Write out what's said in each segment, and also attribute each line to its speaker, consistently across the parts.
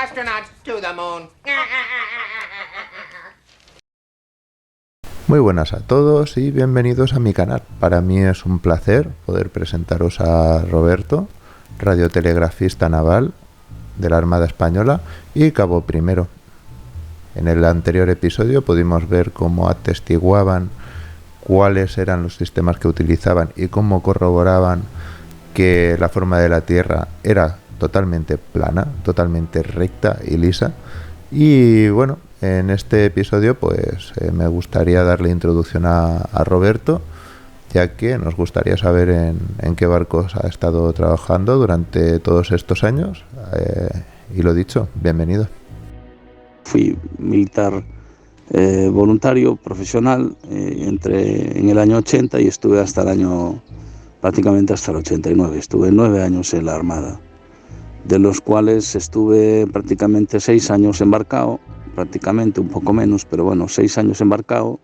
Speaker 1: Astronauts to the moon.
Speaker 2: Muy buenas a todos y bienvenidos a mi canal. Para mí es un placer poder presentaros a Roberto, radiotelegrafista naval de la Armada Española y cabo primero. En el anterior episodio pudimos ver cómo atestiguaban cuáles eran los sistemas que utilizaban y cómo corroboraban que la forma de la Tierra era totalmente plana, totalmente recta y lisa. Y bueno, en este episodio pues me gustaría darle introducción a Roberto, ya que nos gustaría saber en qué barcos ha estado trabajando durante todos estos años. Y lo dicho, bienvenido.
Speaker 3: Fui militar voluntario, profesional, entré en el año 80 y estuve prácticamente hasta el 89. Estuve 9 años en la Armada, de los cuales estuve prácticamente 6 años embarcado, prácticamente un poco menos, pero bueno, 6 años embarcado,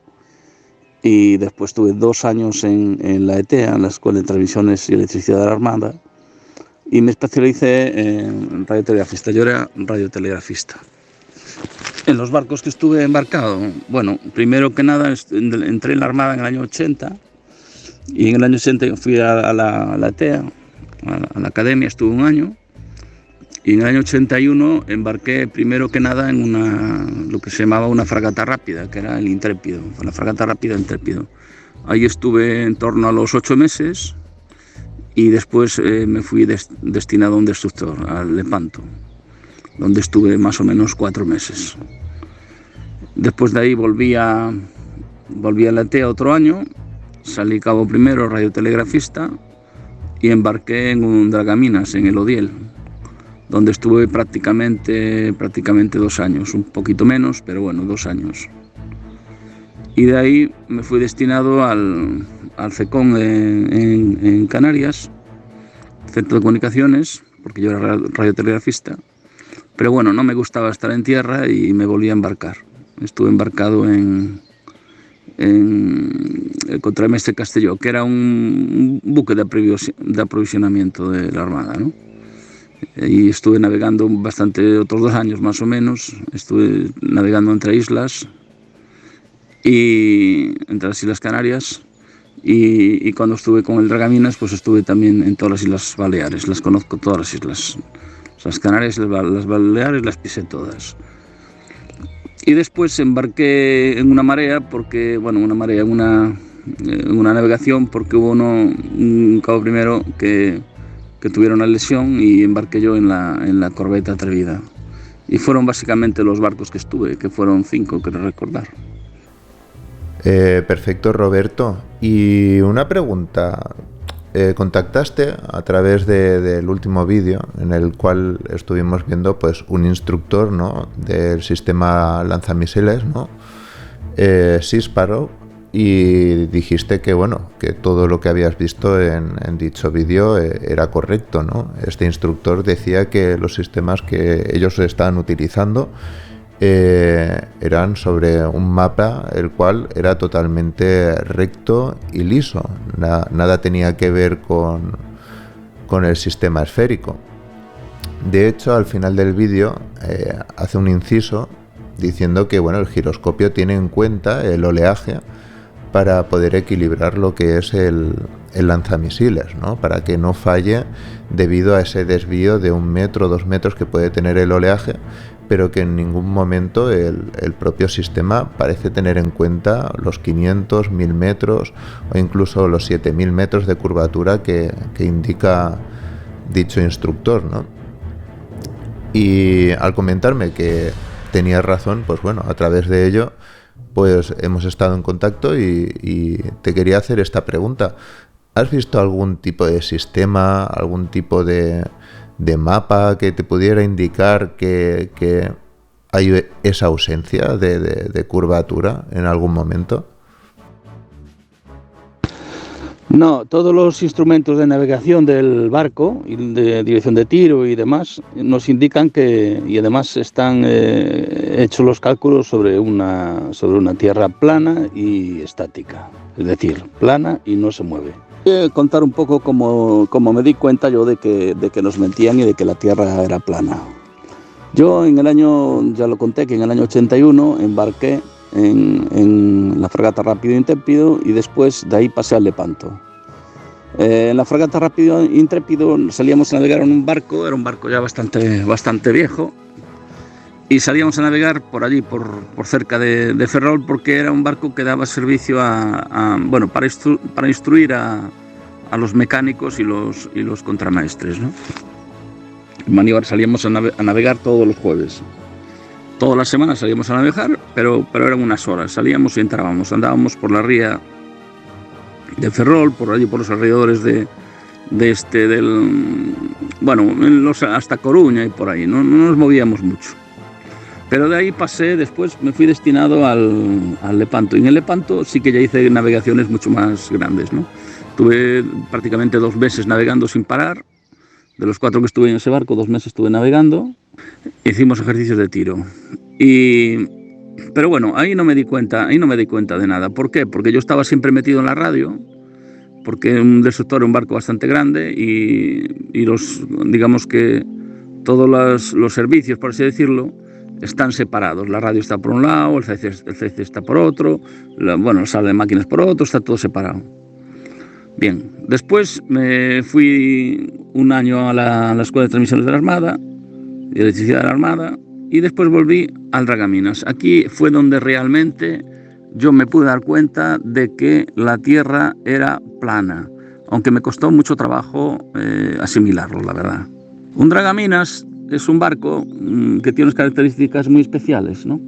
Speaker 3: y después tuve 2 años en la ETEA, en la Escuela de Transmisiones y Electricidad de la Armada, y me especialicé en radiotelegrafista. Yo era radiotelegrafista. En los barcos que estuve embarcado, bueno, primero que nada entré en la Armada en el año 80, y en el año 80 fui a la ETEA, a la academia, estuve un año. Y en el año 81 embarqué primero que nada en lo que se llamaba una fragata rápida, que era el Intrépido, la fragata rápida Intrépido. Ahí estuve en torno a los 8 meses y después me fui destinado a un destructor, al Lepanto, donde estuve más o menos 4 meses. Después de ahí volví a la ETEA otro año, salí cabo primero radiotelegrafista y embarqué en un dragaminas, en el Odiel, donde estuve prácticamente 2 años, un poquito menos, pero bueno, 2 años. Y de ahí me fui destinado al CECON en Canarias, Centro de Comunicaciones, porque yo era radiotelegrafista, pero bueno, no me gustaba estar en tierra y me volví a embarcar. Estuve embarcado en el Contramestre Castelló, que era un buque de aprovisionamiento de la Armada, ¿no? Y estuve navegando otros 2 años más o menos, estuve navegando entre las Islas Canarias, y cuando estuve con el Dragaminas pues estuve también en todas las Islas Baleares, las conozco todas las islas, las Canarias, las Baleares las pisé todas. Y después embarqué en una marea, una navegación, porque hubo un cabo primero que tuvieron una lesión y embarqué yo en la corbeta Atrevida. Y fueron básicamente los barcos que estuve, que fueron 5, creo recordar.
Speaker 2: Perfecto, Roberto. Y una pregunta. Contactaste a través del último vídeo en el cual estuvimos viendo pues un instructor, ¿no?, del sistema lanzamisiles, ¿no?, Sea-Sparrow, y dijiste que bueno, que todo lo que habías visto en dicho vídeo era correcto, ¿no? Este instructor decía que los sistemas que ellos estaban utilizando eran sobre un mapa el cual era totalmente recto y liso, nada tenía que ver con el sistema esférico. De hecho, al final del vídeo hace un inciso diciendo que bueno, el giroscopio tiene en cuenta el oleaje para poder equilibrar lo que es el lanzamisiles, ¿no?, para que no falle debido a ese desvío de 1 metro, 2 metros que puede tener el oleaje, pero que en ningún momento el propio sistema parece tener en cuenta los 500, 1000 metros o incluso los 7000 metros de curvatura que indica dicho instructor, ¿no? Y al comentarme que tenía razón, pues bueno, a través de ello pues hemos estado en contacto y te quería hacer esta pregunta. ¿Has visto algún tipo de sistema, algún tipo de mapa que te pudiera indicar que hay esa ausencia de curvatura en algún momento?
Speaker 3: No, todos los instrumentos de navegación del barco, y de dirección de tiro y demás, nos indican y además están hechos los cálculos sobre una tierra plana y estática, es decir, plana y no se mueve. Voy a contar un poco cómo me di cuenta yo de que nos mentían y de que la tierra era plana. Yo en el año, ya lo conté, que en el año 81 embarqué en la fragata Rápido Intrépido y después de ahí pasé al Lepanto. En la fragata Rápido Intrépido salíamos a navegar en un barco, era un barco ya bastante viejo, y salíamos a navegar por allí, por cerca de Ferrol, porque era un barco que daba servicio para instruir a los mecánicos y los contramaestres, ¿no? En maniobra salíamos a navegar todos los jueves. Todas las semanas salíamos a navegar, pero eran unas horas. Salíamos y entrábamos, andábamos por la ría de Ferrol, por allí por los alrededores hasta Coruña y por ahí. No nos movíamos mucho. Pero de ahí pasé, después me fui destinado al Lepanto. Y en el Lepanto sí que ya hice navegaciones mucho más grandes, ¿no? Tuve prácticamente 2 meses navegando sin parar. De los 4 que estuve en ese barco, 2 meses estuve navegando. Hicimos ejercicios de tiro. Pero bueno, ahí no me di cuenta de nada. ¿Por qué? Porque yo estaba siempre metido en la radio, porque un destructor es un barco bastante grande y digamos que todos los servicios, por así decirlo, están separados. La radio está por un lado, el CC está por otro, la sala de máquinas por otro, está todo separado. Bien, después me fui un año a la Escuela de Transmisiones de la Armada, de Electricidad de la Armada, y después volví al Dragaminas. Aquí fue donde realmente yo me pude dar cuenta de que la Tierra era plana, aunque me costó mucho trabajo asimilarlo, la verdad. Un Dragaminas es un barco que tiene unas características muy especiales, ¿no?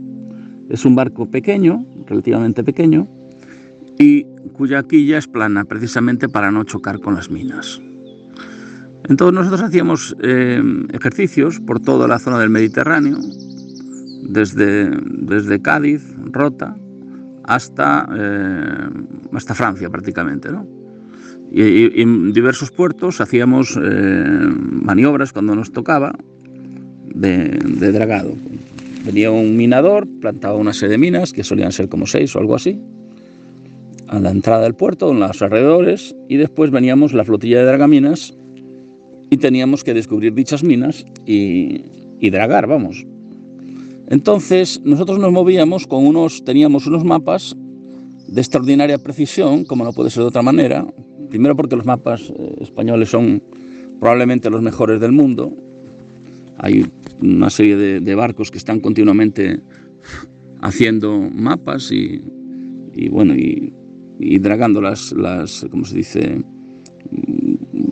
Speaker 3: Es un barco pequeño, relativamente pequeño, y cuya quilla es plana, precisamente para no chocar con las minas. Entonces nosotros hacíamos ejercicios por toda la zona del Mediterráneo, desde Cádiz, Rota, hasta Francia prácticamente, ¿no? Y en diversos puertos hacíamos maniobras cuando nos tocaba de dragado. Venía un minador, plantaba una serie de minas, que solían ser como 6 o algo así, a la entrada del puerto, en los alrededores, y después veníamos la flotilla de dragaminas y teníamos que descubrir dichas minas y dragar, vamos. Entonces nosotros nos movíamos teníamos unos mapas de extraordinaria precisión, como no puede ser de otra manera. Primero porque los mapas españoles son probablemente los mejores del mundo. Hay una serie de barcos que están continuamente haciendo mapas y dragando ¿cómo se dice?,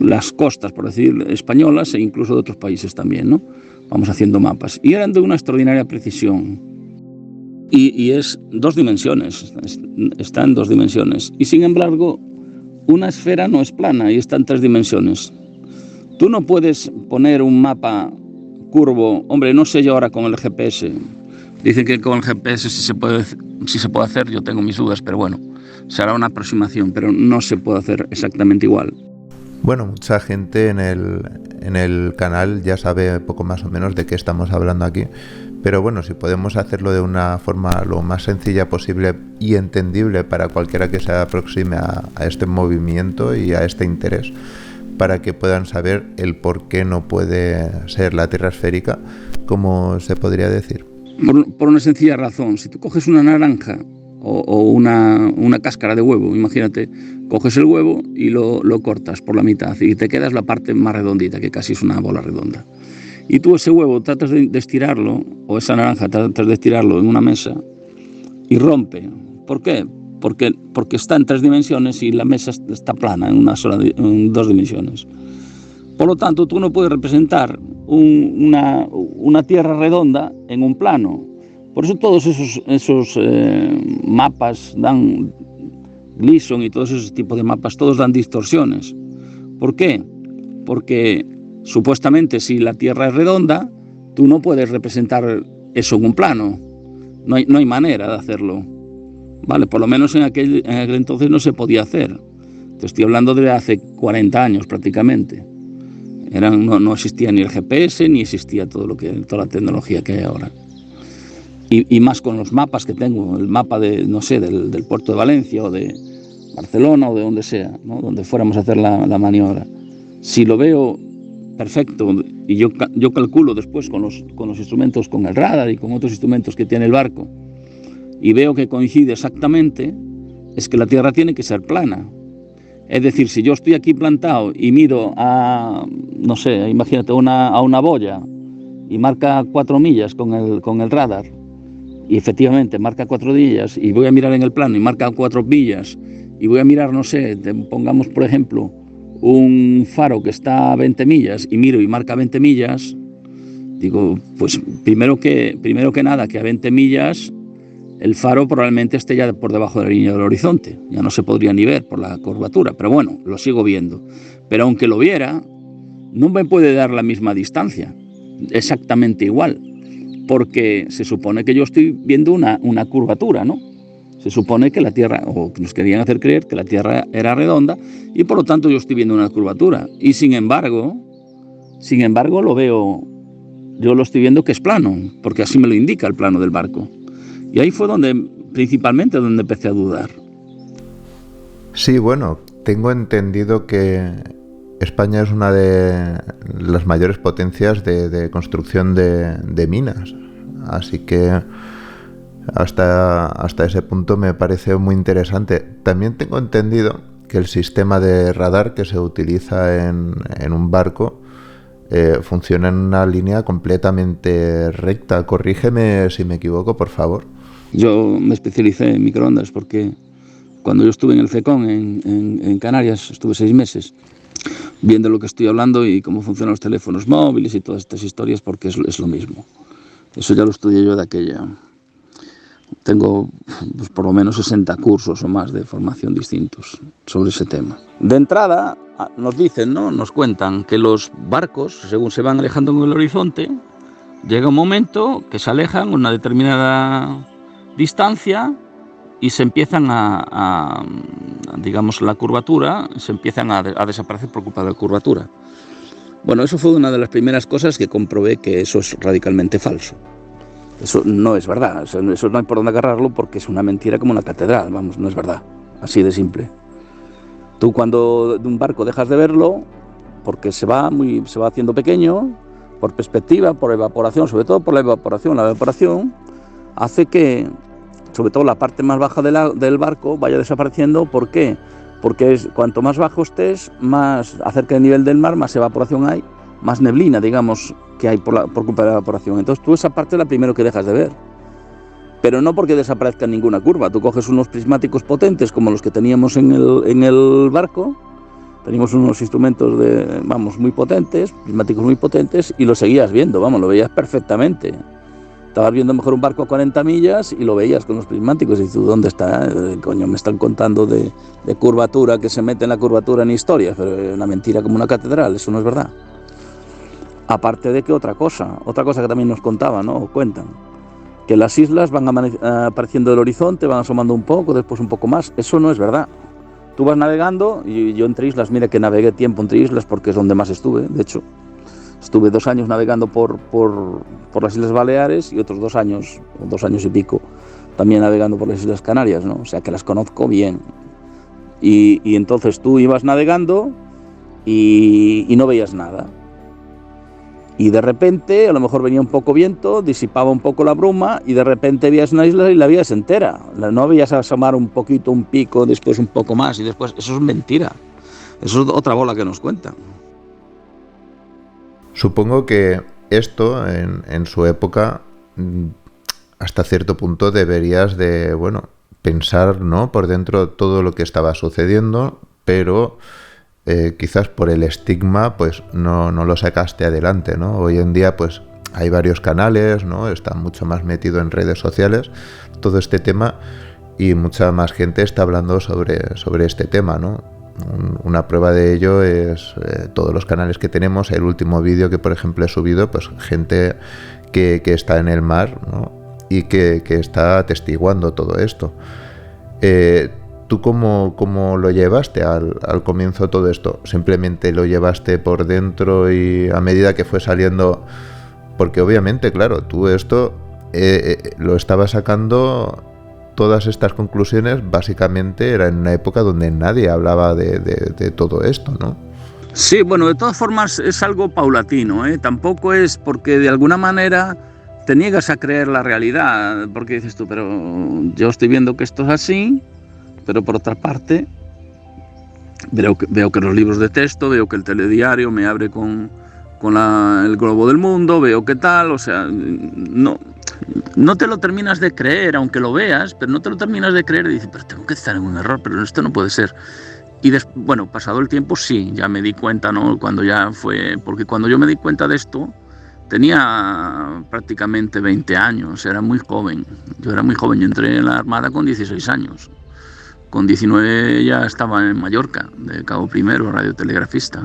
Speaker 3: las costas, por decir, españolas e incluso de otros países también, ¿no? Vamos haciendo mapas. Y eran de una extraordinaria precisión. Y es 2 dimensiones, está en 2 dimensiones. Y sin embargo, una esfera no es plana y está en 3 dimensiones. Tú no puedes poner un mapa curvo. Hombre, no sé yo ahora con el GPS. Dicen que con el GPS sí se puede hacer, yo tengo mis dudas, pero bueno, será una aproximación, pero no se puede hacer exactamente igual.
Speaker 2: Bueno, mucha gente en el canal ya sabe poco más o menos de qué estamos hablando aquí, pero bueno, si podemos hacerlo de una forma lo más sencilla posible y entendible para cualquiera que se aproxime a este movimiento y a este interés, para que puedan saber el por qué no puede ser la Tierra esférica, ¿cómo se podría decir?
Speaker 3: Por una sencilla razón. Si tú coges una naranja o una cáscara de huevo, imagínate, coges el huevo y lo cortas por la mitad y te quedas la parte más redondita, que casi es una bola redonda. Y tú ese huevo tratas de estirarlo, o esa naranja tratas de estirarlo en una mesa y rompe. ¿Por qué? Porque está en 3 dimensiones y la mesa está plana en 2 dimensiones. Por lo tanto, tú no puedes representar una tierra redonda en un plano. Por eso todos esos mapas dan Gleason y todos esos tipos de mapas, todos dan distorsiones. ¿Por qué? Porque supuestamente si la Tierra es redonda, tú no puedes representar eso en un plano. No hay manera de hacerlo. Vale, por lo menos en aquel entonces no se podía hacer. Te estoy hablando de hace 40 años prácticamente. No existía ni el GPS, ni existía toda la tecnología que hay ahora. Y más con los mapas que tengo, el mapa del puerto de Valencia o de Barcelona o de donde sea, ¿no?, donde fuéramos a hacer la maniobra. Si lo veo perfecto, y yo calculo después con los instrumentos, con el radar y con otros instrumentos que tiene el barco, y veo que coincide exactamente, es que la Tierra tiene que ser plana. Es decir, si yo estoy aquí plantado y miro a, no sé, imagínate a una boya y marca 4 millas con el radar, y efectivamente marca 4 millas, y voy a mirar en el plano y marca 4 millas, y voy a mirar, no sé, pongamos por ejemplo un faro que está a 20 millas y miro y marca 20 millas, digo, pues primero que nada, que a 20 millas el faro probablemente esté ya por debajo de la línea del horizonte, ya no se podría ni ver por la curvatura, pero bueno, lo sigo viendo. Pero aunque lo viera, no me puede dar la misma distancia, exactamente igual, porque se supone que yo estoy viendo una curvatura, ¿no? Se supone que la Tierra, o que nos querían hacer creer que la Tierra era redonda, y por lo tanto yo estoy viendo una curvatura. Y sin embargo yo lo estoy viendo que es plano, porque así me lo indica el plano del barco. Y ahí fue principalmente donde empecé a dudar.
Speaker 2: Sí, bueno, tengo entendido que España es una de las mayores potencias de construcción de minas. Así que hasta ese punto me parece muy interesante. También tengo entendido que el sistema de radar que se utiliza en un barco funciona en una línea completamente recta. Corrígeme si me equivoco, por favor.
Speaker 3: Yo me especialicé en microondas porque cuando yo estuve en el FECON en Canarias, estuve 6 meses viendo lo que estoy hablando y cómo funcionan los teléfonos móviles y todas estas historias, porque es lo mismo. Eso ya lo estudié yo de aquella. Tengo pues, por lo menos 60 cursos o más de formación distintos sobre ese tema. De entrada nos dicen, ¿no? Nos cuentan que los barcos, según se van alejando en el horizonte, llega un momento que se alejan una determinada distancia y se empiezan digamos, la curvatura, se empiezan a desaparecer por culpa de la curvatura. Bueno, eso fue una de las primeras cosas que comprobé que eso es radicalmente falso. Eso no es verdad, eso no hay por dónde agarrarlo porque es una mentira como una catedral, vamos, no es verdad, así de simple. Tú cuando de un barco dejas de verlo, porque se va haciendo pequeño, por perspectiva, por evaporación, sobre todo por la evaporación hace que, sobre todo la parte más baja del barco, vaya desapareciendo. ¿Por qué? Porque cuanto más bajo estés, más acerca del nivel del mar, más evaporación hay, más neblina, digamos, que hay por culpa de la evaporación. Entonces tú esa parte es la primero que dejas de ver. Pero no porque desaparezca ninguna curva. Tú coges unos prismáticos potentes como los que teníamos en el barco, teníamos unos instrumentos muy potentes, prismáticos muy potentes, y lo seguías viendo, lo veías perfectamente. Estabas viendo mejor un barco a 40 millas y lo veías con los prismáticos y tú, ¿dónde está? Coño, me están contando de curvatura, que se mete en la curvatura en historias, pero es una mentira como una catedral, eso no es verdad. Aparte de que otra cosa que también nos contaban, ¿no? Cuentan, que las islas van apareciendo del horizonte, van asomando un poco, después un poco más. Eso no es verdad. Tú vas navegando, y yo entre islas, mira que navegué tiempo entre islas porque es donde más estuve, de hecho. Estuve 2 años navegando por las Islas Baleares y otros 2 años, o 2 años y pico, también navegando por las Islas Canarias, ¿no? O sea que las conozco bien. Y entonces tú ibas navegando y no veías nada. Y de repente, a lo mejor venía un poco viento, disipaba un poco la bruma y de repente veías una isla y la veías entera. No veías asomar un poquito, un pico, después un poco más y después... Eso es mentira. Eso es otra bola que nos cuentan.
Speaker 2: Supongo que esto, en su época, hasta cierto punto deberías de, pensar, ¿no?, por dentro todo lo que estaba sucediendo, pero quizás por el estigma, pues no lo sacaste adelante, ¿no? Hoy en día, pues hay varios canales, ¿no? Está mucho más metido en redes sociales todo este tema y mucha más gente está hablando sobre este tema, ¿no? Una prueba de ello es todos los canales que tenemos. El último vídeo que, por ejemplo, he subido, pues gente que está en el mar, ¿no?, y que está atestiguando todo esto. ¿Tú cómo lo llevaste al comienzo todo esto? ¿Simplemente lo llevaste por dentro y a medida que fue saliendo? Porque obviamente, claro, tú esto lo estabas sacando, todas estas conclusiones básicamente era en una época donde nadie hablaba de todo esto, ¿no?
Speaker 3: Sí, bueno, de todas formas es algo paulatino, ¿eh? Tampoco es porque de alguna manera te niegas a creer la realidad, porque dices tú, pero yo estoy viendo que esto es así, pero por otra parte veo que los libros de texto, veo que el telediario me abre con el globo del mundo, veo que tal, o sea, no te lo terminas de creer, aunque lo veas, pero no te lo terminas de creer y dices, pero tengo que estar en un error, pero esto no puede ser. Y bueno, pasado el tiempo sí, ya me di cuenta, ¿no? Cuando ya fue, porque cuando yo me di cuenta de esto, tenía prácticamente 20 años, era muy joven. Yo era muy joven, yo entré en la Armada con 16 años. Con 19 ya estaba en Mallorca, de cabo primero, radiotelegrafista.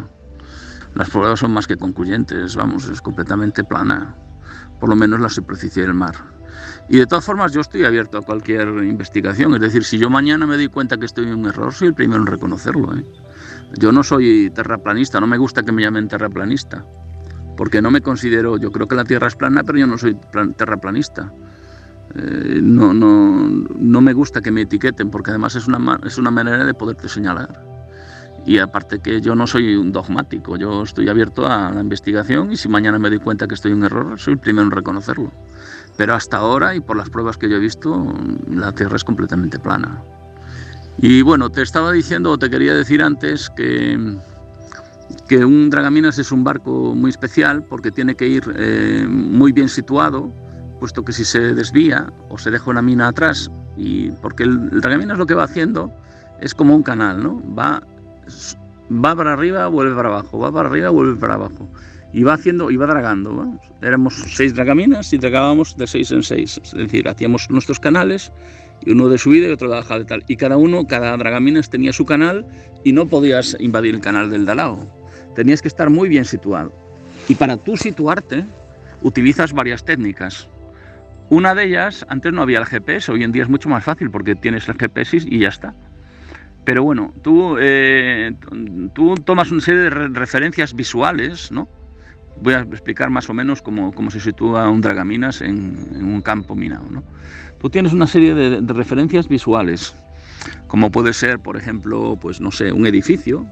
Speaker 3: Las pruebas son más que concluyentes, vamos, es completamente plana, por lo menos la superficie del mar. Y de todas formas yo estoy abierto a cualquier investigación, es decir, si yo mañana me doy cuenta que estoy en un error, soy el primero en reconocerlo, ¿eh? Yo no soy terraplanista, no me gusta que me llamen terraplanista, porque no me considero, yo creo que la Tierra es plana, pero yo no soy terraplanista. No me gusta que me etiqueten, porque además es una manera de poderte señalar. Y aparte que yo no soy un dogmático, yo estoy abierto a la investigación y si mañana me doy cuenta que estoy en un error, soy el primero en reconocerlo. Pero hasta ahora, y por las pruebas que yo he visto, la Tierra es completamente plana. Y bueno, te estaba diciendo, o te quería decir antes, que un dragaminas es un barco muy especial porque tiene que ir muy bien situado, puesto que si se desvía o se deja una mina atrás, y porque el dragaminas lo que va haciendo es como un canal, ¿no? Va para arriba, vuelve para abajo, va para arriba, vuelve para abajo. Y va dragando, ¿no? Éramos 6 dragaminas y dragábamos de 6 en 6. Es decir, hacíamos nuestros canales, y uno de subida y otro de bajada y tal. Y cada dragaminas tenía su canal y no podías invadir el canal del de al lado. Tenías que estar muy bien situado. Y para tú situarte, utilizas varias técnicas. Una de ellas, antes no había el GPS, hoy en día es mucho más fácil porque tienes el GPS y ya está. Pero bueno, tú tomas una serie de referencias visuales, ¿no? Voy a explicar más o menos cómo se sitúa un dragaminas en un campo minado, ¿no? Tú tienes una serie de referencias visuales, como puede ser, por ejemplo, pues no sé, un edificio,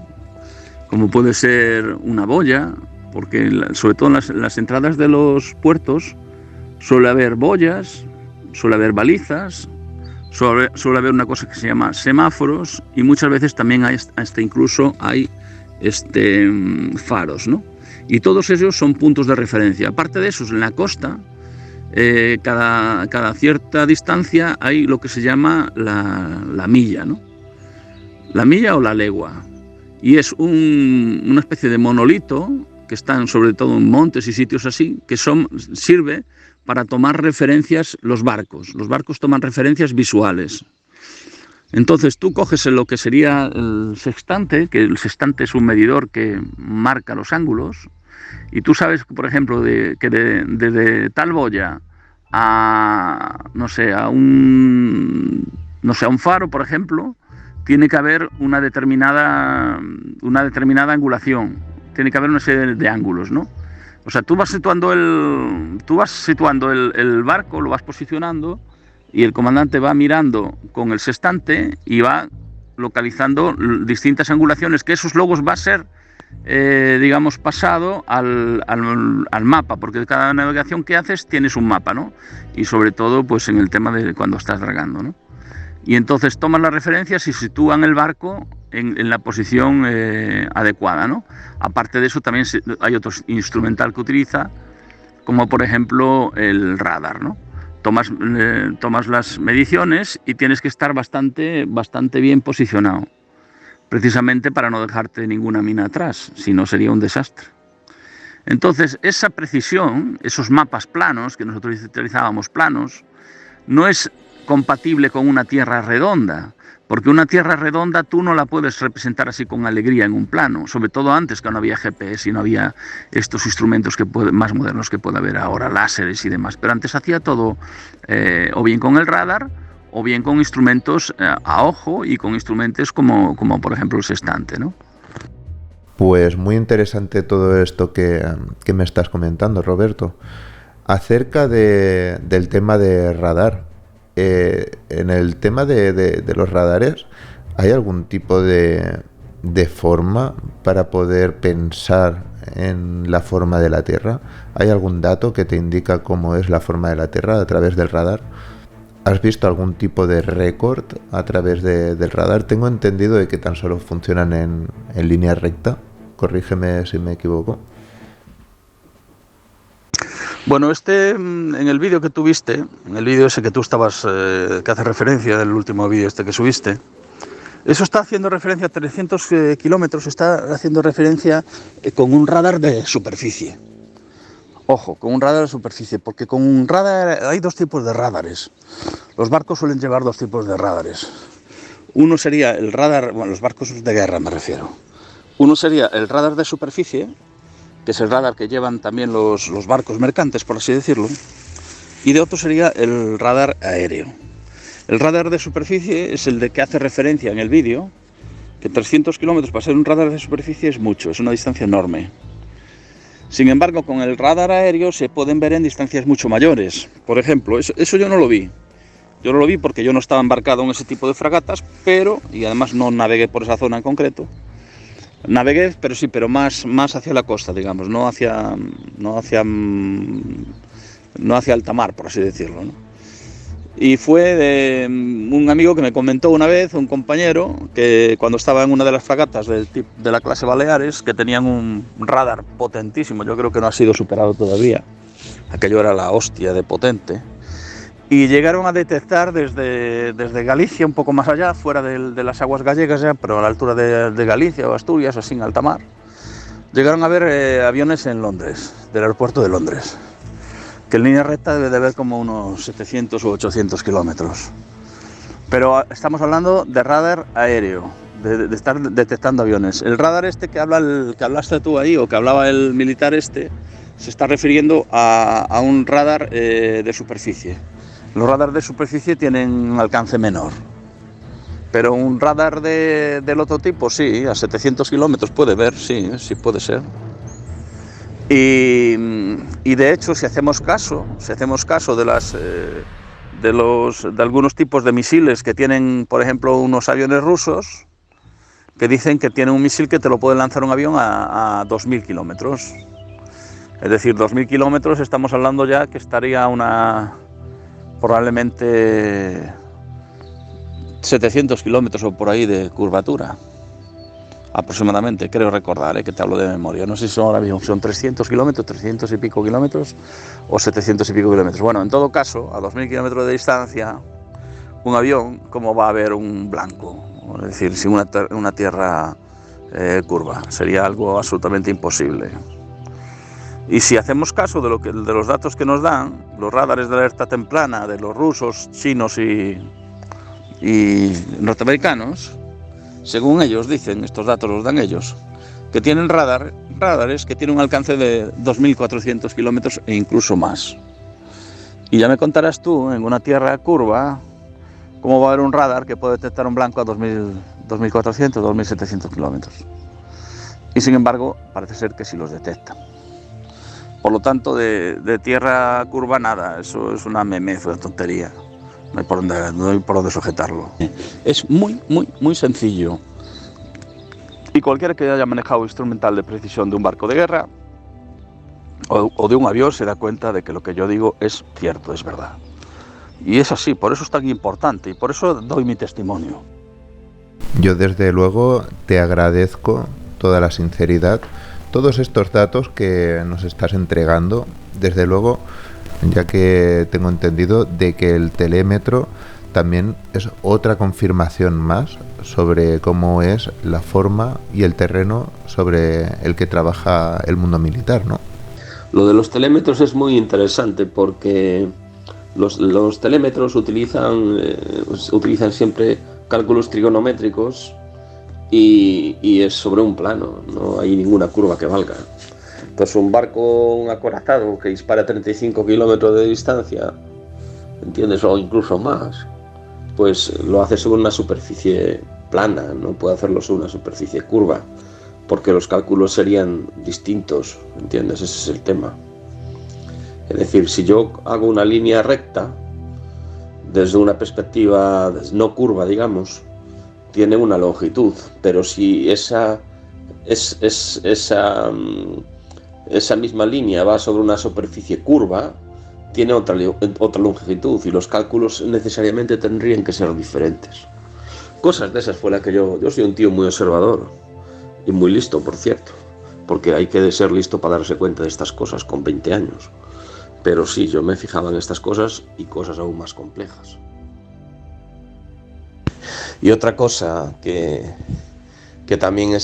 Speaker 3: como puede ser una boya, porque sobre todo en las entradas de los puertos suele haber boyas, suele haber balizas, suele haber una cosa que se llama semáforos y muchas veces también incluso hay faros, ¿no? Y todos ellos son puntos de referencia. Aparte de esos, en la costa, cada cierta distancia hay lo que se llama la milla, ¿no? La milla o la legua. Y es una especie de monolito que están sobre todo en montes y sitios así, que sirve para tomar referencias los barcos. Los barcos toman referencias visuales. Entonces tú coges lo que sería el sextante, que el sextante es un medidor que marca los ángulos, y tú sabes, por ejemplo, que desde tal boya a un faro, por ejemplo, tiene que haber una determinada angulación, tiene que haber una serie de ángulos, ¿no? O sea, tú vas situando el barco, lo vas posicionando, y el comandante va mirando con el sextante y va localizando distintas angulaciones, que esos luego va a ser, digamos, pasado al mapa, porque cada navegación que haces tienes un mapa, ¿no? Y sobre todo, pues en el tema de cuando estás dragando, ¿no? Y entonces toman las referencias y sitúan el barco en la posición adecuada, ¿no? Aparte de eso, también hay otro instrumental que utiliza, como por ejemplo el radar, ¿no? Tomas las mediciones y tienes que estar bastante bien posicionado, precisamente para no dejarte ninguna mina atrás, si no sería un desastre. Entonces, esa precisión, esos mapas planos, que nosotros utilizábamos planos, no es compatible con una tierra redonda, porque una tierra redonda tú no la puedes representar así con alegría en un plano, sobre todo antes, que no había GPS y no había estos instrumentos más modernos que puede haber ahora, láseres y demás, pero antes hacía todo o bien con el radar o bien con instrumentos a ojo y con instrumentos como por ejemplo el sextante, ¿no?
Speaker 2: Pues muy interesante todo esto que me estás comentando, Roberto. Acerca del tema de radar, en el tema de los radares, ¿hay algún tipo de de forma para poder pensar en la forma de la Tierra? ¿Hay algún dato que te indica cómo es la forma de la Tierra a través del radar? ¿Has visto algún tipo de récord a través del radar? Tengo entendido de que tan solo funcionan en línea recta. Corrígeme si me equivoco.
Speaker 3: Bueno, en el vídeo que tuviste, en el vídeo ese que tú estabas, que hace referencia del último vídeo que subiste, eso está haciendo referencia a 300 kilómetros, está haciendo referencia con un radar de superficie. Ojo, con un radar de superficie, porque con un radar hay dos tipos de radares. Los barcos suelen llevar dos tipos de radares. Uno sería el radar, bueno, los barcos de guerra me refiero. Uno sería el radar de superficie, que es el radar que llevan también los barcos mercantes, por así decirlo, y de otro sería el radar aéreo. El radar de superficie es el de que hace referencia en el vídeo, que 300 kilómetros para ser un radar de superficie es mucho, es una distancia enorme. Sin embargo, con el radar aéreo se pueden ver en distancias mucho mayores. Por ejemplo, eso yo no lo vi. Yo no lo vi porque yo no estaba embarcado en ese tipo de fragatas, y además no navegué por esa zona en concreto. Navegué, pero más hacia la costa, digamos, no hacia alta mar, por así decirlo, ¿no? Y fue de un amigo que me comentó una vez, un compañero, que cuando estaba en una de las fragatas de la clase Baleares, que tenían un radar potentísimo, yo creo que no ha sido superado todavía, aquello era la hostia de potente, y llegaron a detectar desde Galicia, un poco más allá, fuera de las aguas gallegas ya, pero a la altura de Galicia o Asturias, así en alta mar, llegaron a ver aviones en Londres, del aeropuerto de Londres, que en línea recta debe de haber como unos 700 u 800 kilómetros. Pero estamos hablando de radar aéreo, de estar detectando aviones. El radar que hablaste tú ahí, o que hablaba el militar se está refiriendo a un radar de superficie. Los radares de superficie tienen un alcance menor, pero un radar del otro tipo, sí, a 700 kilómetros puede ver, sí puede ser. Y de hecho, si hacemos caso de algunos tipos de misiles que tienen, por ejemplo, unos aviones rusos, que dicen que tienen un misil que te lo puede lanzar un avión a 2.000 kilómetros. Es decir, 2.000 kilómetros estamos hablando ya que estaría probablemente 700 kilómetros o por ahí de curvatura, aproximadamente, creo recordar, que te hablo de memoria. No sé si son 300 kilómetros, 300 y pico kilómetros o 700 y pico kilómetros. Bueno, en todo caso, a 2.000 kilómetros de distancia, un avión, ¿cómo va a haber un blanco? Es decir, sin una tierra curva, sería algo absolutamente imposible. Y si hacemos caso de los datos que nos dan los radares de alerta temprana de los rusos, chinos y norteamericanos, según ellos dicen, estos datos los dan ellos, que tienen radares que tienen un alcance de 2.400 kilómetros e incluso más. Y ya me contarás tú, en una tierra curva, cómo va a haber un radar que puede detectar un blanco a 2.400, 2.700 kilómetros. Y sin embargo, parece ser que sí los detecta. Por lo tanto, de tierra curva nada, eso es una memez, una tontería. No hay por dónde sujetarlo. Es muy, muy, muy sencillo. Y cualquiera que haya manejado instrumental de precisión de un barco de guerra o de un avión se da cuenta de que lo que yo digo es cierto, es verdad. Y es así, por eso es tan importante y por eso doy mi testimonio.
Speaker 2: Yo desde luego te agradezco toda la sinceridad, todos estos datos que nos estás entregando, desde luego, ya que tengo entendido de que el telémetro también es otra confirmación más sobre cómo es la forma y el terreno sobre el que trabaja el mundo militar, ¿no?
Speaker 1: Lo de los telémetros es muy interesante porque los telémetros utilizan siempre cálculos trigonométricos y es sobre un plano, no hay ninguna curva que valga. Entonces un barco, un acorazado que dispara a 35 kilómetros de distancia, ¿entiendes? O incluso más, pues lo hace sobre una superficie plana, no puede hacerlo sobre una superficie curva, porque los cálculos serían distintos, ¿entiendes? Ese es el tema. Es decir, si yo hago una línea recta, desde una perspectiva no curva, digamos, tiene una longitud, pero si esa misma línea va sobre una superficie curva, tiene otra longitud, y los cálculos necesariamente tendrían que ser diferentes. Cosas de esas fue la que yo soy un tío muy observador y muy listo, por cierto, porque hay que ser listo para darse cuenta de estas cosas con 20 años. Pero sí, yo me fijaba en estas cosas y cosas aún más complejas. Y otra cosa que también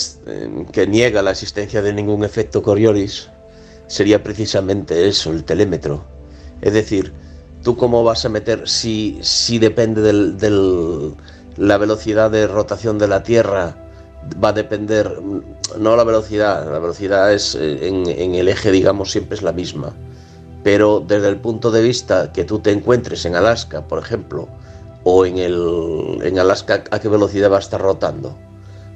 Speaker 1: que niega la existencia de ningún efecto Coriolis sería precisamente eso, el telémetro. Es decir, ¿tú cómo vas a meter, si depende de la velocidad de rotación de la Tierra, va a depender, no la velocidad es en el eje, digamos, siempre es la misma, pero desde el punto de vista que tú te encuentres en Alaska, por ejemplo, o en Alaska, ¿a qué velocidad va a estar rotando?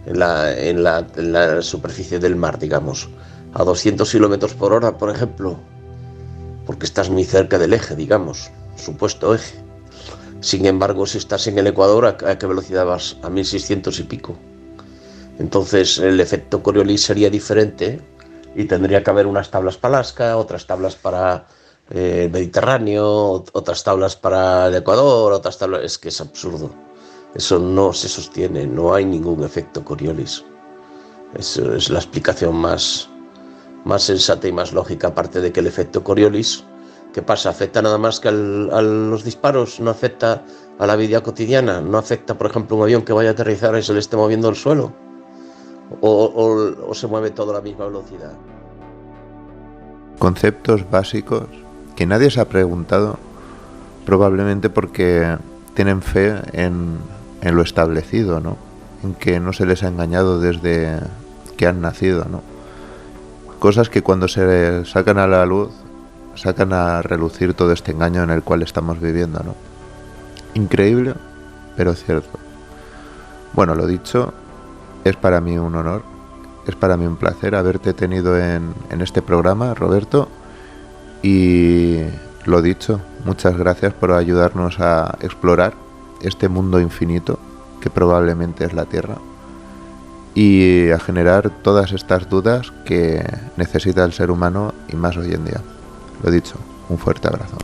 Speaker 1: En la superficie del mar, digamos, a 200 kilómetros por hora, por ejemplo, porque estás muy cerca del eje, digamos, supuesto eje. Sin embargo, si estás en el Ecuador, ¿a qué velocidad vas? A 1600 y pico. Entonces el efecto Coriolis sería diferente y tendría que haber unas tablas para Alaska, otras tablas para el Mediterráneo, otras tablas para el Ecuador, otras tablas... Es que es absurdo. Eso no se sostiene, no hay ningún efecto Coriolis. Eso es la explicación más sensata y más lógica, aparte de que el efecto Coriolis, ¿qué pasa? ¿Afecta nada más que a los disparos? ¿No afecta a la vida cotidiana? ¿No afecta, por ejemplo, un avión que vaya a aterrizar y se le esté moviendo el suelo? ¿O se mueve todo a la misma velocidad?
Speaker 2: Conceptos básicos que nadie se ha preguntado, probablemente porque tienen fe en lo establecido, ¿no? En que no se les ha engañado desde que han nacido, ¿no? Cosas que cuando se sacan a la luz, sacan a relucir todo este engaño en el cual estamos viviendo, ¿no? Increíble, pero cierto. Bueno, lo dicho, es para mí un honor, es para mí un placer haberte tenido en este programa, Roberto, y lo dicho, muchas gracias por ayudarnos a explorar este mundo infinito que probablemente es la Tierra y a generar todas estas dudas que necesita el ser humano y más hoy en día. Lo dicho, un fuerte abrazo.